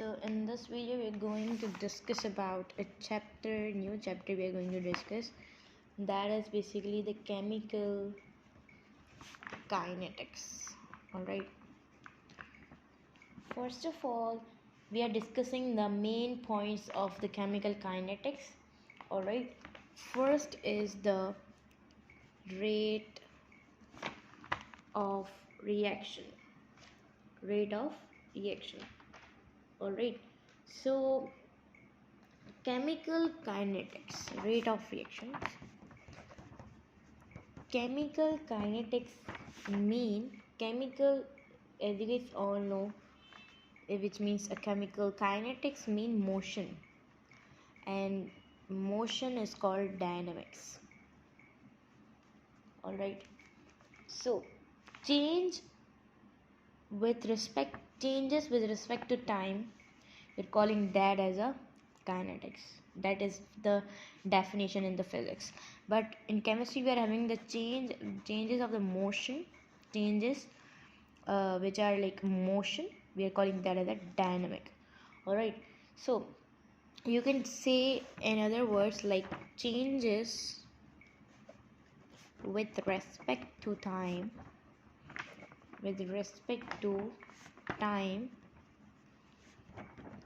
So in this video we're going to discuss about a new chapter we are going to discuss, that is basically the chemical kinetics. Alright, first of all we are discussing the main points of the chemical kinetics. Alright, first is the rate of reaction. Alright, so chemical kinetics, rate of reactions. Chemical kinetics mean chemical, as you guys all know, which means a chemical kinetics mean motion, and motion is called dynamics. Alright, so changes with respect to time, we're calling that as a kinetics. That is the definition in the physics. But in chemistry we are having the changes of the motion, changes which are like motion, we are calling that as a dynamic. Alright, so you can say in other words like changes with respect to time,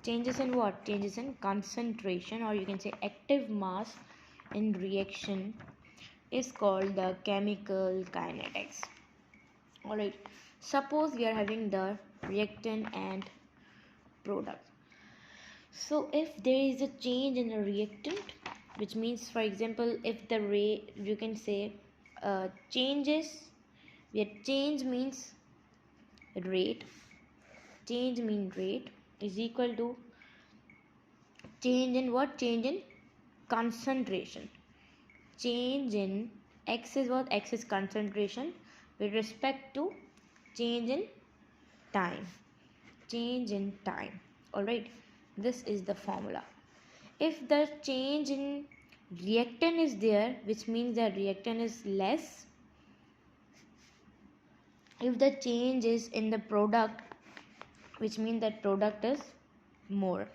changes in what? Changes in concentration, or you can say active mass in reaction, is called the chemical kinetics. Alright, suppose we are having the reactant and product. So if there is a change in the reactant, which means, for example, if the rate, you can say changes, where change means rate is equal to change in what? Change in concentration. Change in x is what? X is concentration with respect to change in time. Alright, this is the formula. If the change in reactant is there, which means that reactant is less. If the change is in the product, which means that product is more.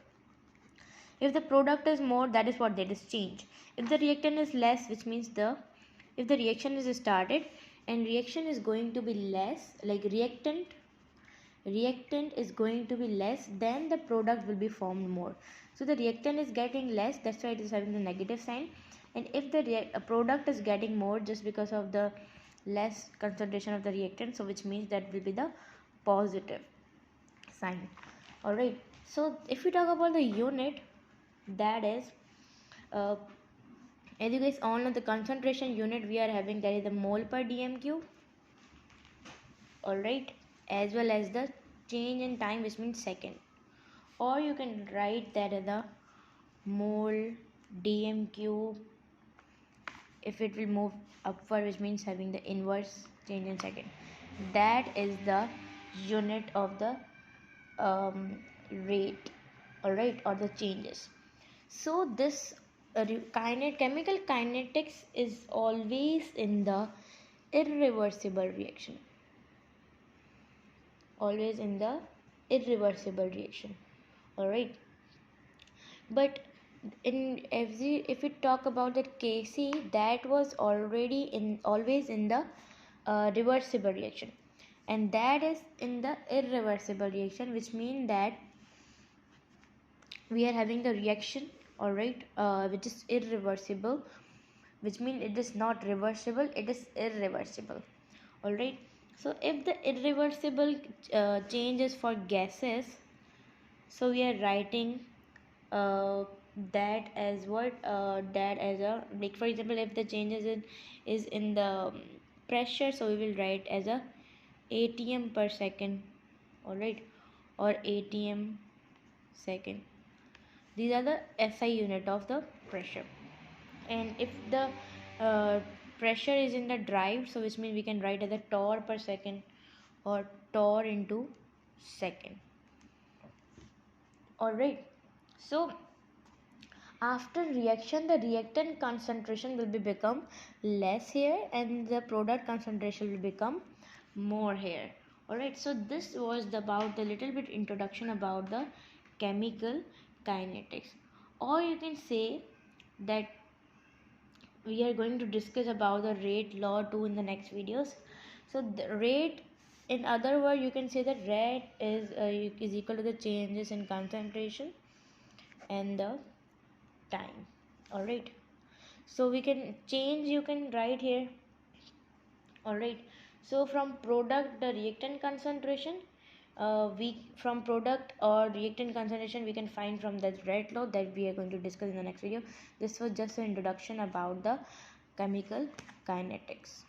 If the product is more, that is what? That is change. If the reactant is less, which means if the reaction is started and reaction is going to be less, like reactant is going to be less, then the product will be formed more. So the reactant is getting less, that's why it is having the negative sign. And if the product is getting more just because of the less concentration of the reactant, so which means that will be the positive sign. Alright, so if we talk about the unit, that is as you guys all know, the concentration unit we are having, that is the mole per dm cube. Alright, as well as the change in time, which means second, or you can write that as the mole dm cube if it will move upward, which means having the inverse change in second. That is the unit of the rate, alright, or the changes. So this chemical kinetics is always in the irreversible reaction. Always in the irreversible reaction. Alright, but if we talk about the Kc, that was always in the reversible reaction, and that is in the irreversible reaction, which means that we are having the reaction, alright, which is irreversible, which means it is not reversible, it is irreversible. Alright, so if the irreversible changes for gases, so we are writing that as what? That as a, like for example, if the changes is in the pressure, so we will write as a atm per second. Alright, or atm second. These are the SI unit of the pressure. And if the pressure is in the drive, so which means we can write as a torr per second, or torr into second. Alright, so after reaction, the reactant concentration will become less here, and the product concentration will become more here. Alright, so this was about the little bit introduction about the chemical kinetics, or you can say that we are going to discuss about the rate law too in the next videos. So the rate, in other words, you can say that rate is equal to the changes in concentration and the time. All right, so we can change, you can write here. All right, so from product, the reactant concentration, we from product or reactant concentration we can find from that rate law that we are going to discuss in the next video. This was just an introduction about the chemical kinetics.